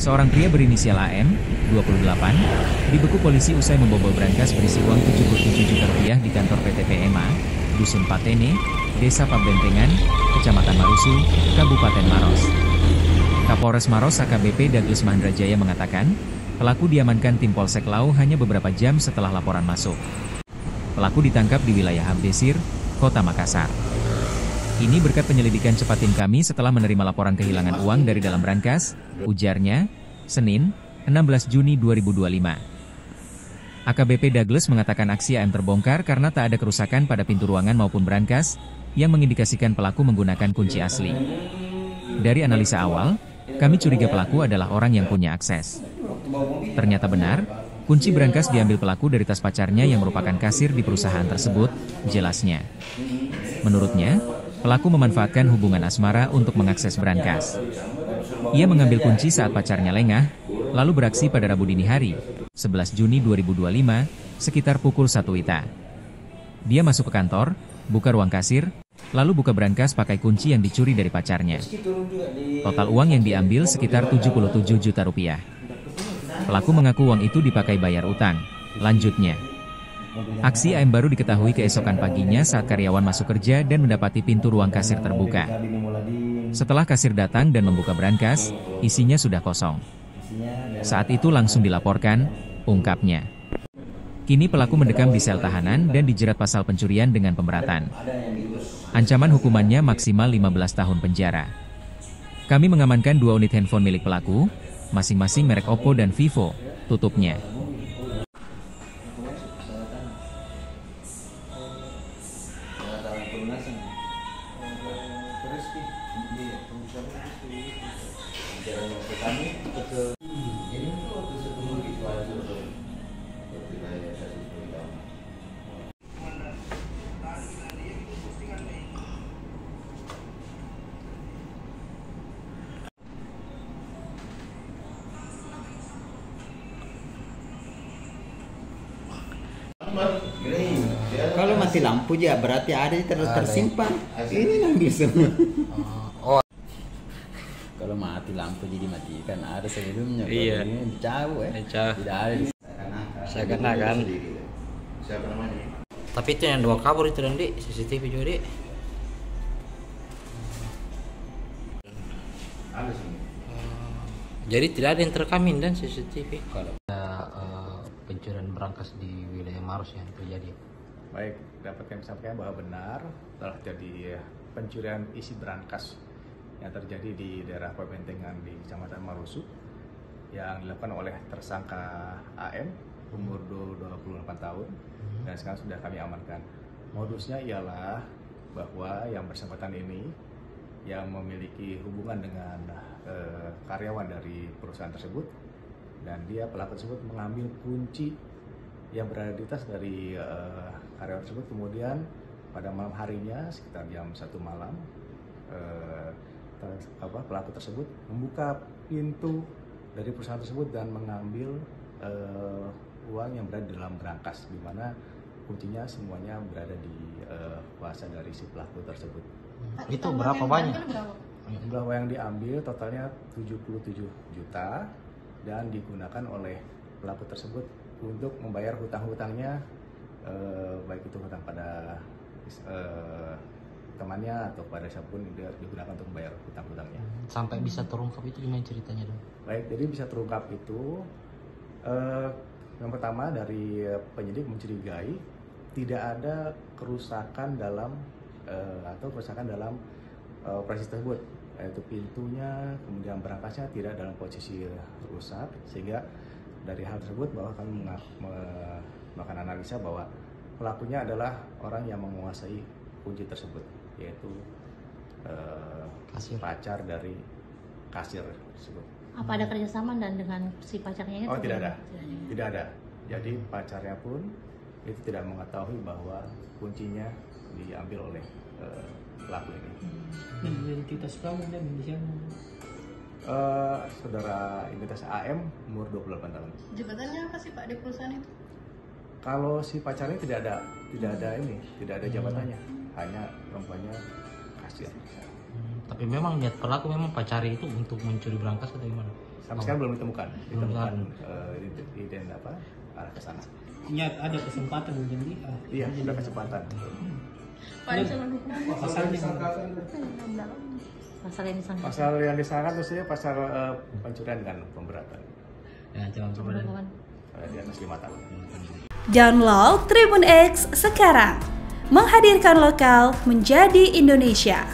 Seorang pria berinisial AM, 28, dibekuk polisi usai membobol brankas berisi uang 77 juta rupiah di kantor PT PMA, Dusun Patene, Desa Pabentengan, Kecamatan Marusu, Kabupaten Maros. Kapolres Maros AKBP Douglas Mahendrajaya mengatakan, pelaku diamankan tim Polsek Lau hanya beberapa jam setelah laporan masuk. Pelaku ditangkap di wilayah Abdesir, Kota Makassar. Ini berkat penyelidikan cepat tim kami setelah menerima laporan kehilangan uang dari dalam brankas, ujarnya, Senin, 16 Juni 2025. AKBP Douglas mengatakan aksi AM terbongkar karena tak ada kerusakan pada pintu ruangan maupun brankas, yang mengindikasikan pelaku menggunakan kunci asli. Dari analisa awal, kami curiga pelaku adalah orang yang punya akses. Ternyata benar, kunci brankas diambil pelaku dari tas pacarnya yang merupakan kasir di perusahaan tersebut, jelasnya. Menurutnya, pelaku memanfaatkan hubungan asmara untuk mengakses brankas. Ia mengambil kunci saat pacarnya lengah, lalu beraksi pada Rabu dini hari, 11 Juni 2025, sekitar pukul 1 WITA. Dia masuk ke kantor, buka ruang kasir, lalu buka brankas pakai kunci yang dicuri dari pacarnya. Total uang yang diambil sekitar 77 juta rupiah. Pelaku mengaku uang itu dipakai bayar utang. Lanjutnya, aksi AM baru diketahui keesokan paginya saat karyawan masuk kerja dan mendapati pintu ruang kasir terbuka. Setelah kasir datang dan membuka brankas, isinya sudah kosong. Saat itu langsung dilaporkan, ungkapnya. Kini pelaku mendekam di sel tahanan dan dijerat pasal pencurian dengan pemberatan. Ancaman hukumannya maksimal 15 tahun penjara. Kami mengamankan 2 unit handphone milik pelaku, masing-masing merek Oppo dan Vivo, tutupnya. Kalau mati lampu ya berarti ada tersimpan. Ini ngambil semua. Kalau mati lampu jadi matikan ada sebelumnya. Iya. Ini dicabut ya. Tidak ada. Seakan-akan. Siapa namanya? Tapi itu yang 2 kabur itu dan CCTV juga Dik. Ada sih. Jadi tidak ada yang terekamin dan CCTV. Kalau ada pencurian brankas di wilayah Maros yang terjadi. Baik, dapat kami sampaikan bahwa benar telah terjadi pencurian isi brankas yang terjadi di daerah Pabentengan di Kecamatan Marusu yang dilakukan oleh tersangka AM umur 28 tahun dan sekarang sudah kami amankan. Modusnya ialah bahwa yang bersangkutan ini yang memiliki hubungan dengan karyawan dari perusahaan tersebut dan pelaku tersebut mengambil kunci yang berada di tas dari karyawan tersebut. Kemudian pada malam harinya sekitar jam 1 malam pelaku tersebut membuka pintu dari perusahaan tersebut dan mengambil uang yang berada di dalam brankas, di mana kuncinya semuanya berada di kuasa dari si pelaku tersebut. Itu berapa banyak? Jumlah uang yang diambil totalnya 77 juta dan digunakan oleh pelaku tersebut untuk membayar hutang-hutangnya, baik itu hutang pada temannya atau pada siapapun digunakan untuk membayar hutang-hutangnya. Sampai bisa terungkap itu gimana ceritanya dong? Baik, jadi bisa terungkap itu yang pertama dari penyidik mencurigai tidak ada kerusakan dalam operasi tersebut, yaitu pintunya kemudian brankasnya tidak dalam posisi rusak, sehingga dari hal tersebut bahwa kami melakukan analisa bahwa pelakunya adalah orang yang menguasai kunci tersebut, yaitu pacar dari kasir tersebut. Apa ada kerjasama dan dengan si pacarnya itu? Oh, tidak ada. Jadi pacarnya pun itu tidak mengetahui bahwa kuncinya diambil oleh pelaku ini. Identitas kamu dan di sana? Saudara identitas AM umur 28 tahun. Jabatannya apa sih Pak di perusahaan itu? Kalau si pacarnya tidak ada jabatannya, hanya perempuannya kasir. Tapi memang niat pelaku memang pacari itu untuk mencuri berangkas atau gimana? Sampai sekarang belum ditemukan. Belum Arah ke sana. Ya ada kesempatan menjadi. Iya, ada kesempatan. Pak ancaman hukumannya Pasalnya pasal yang disangkakan. Pasal yang disangkakan itu saja pasal pencurian dengan pemberatan. Ya, ancaman pemberatan Di atas 5 tahun. Download Tribun X sekarang. Menghadirkan lokal menjadi Indonesia.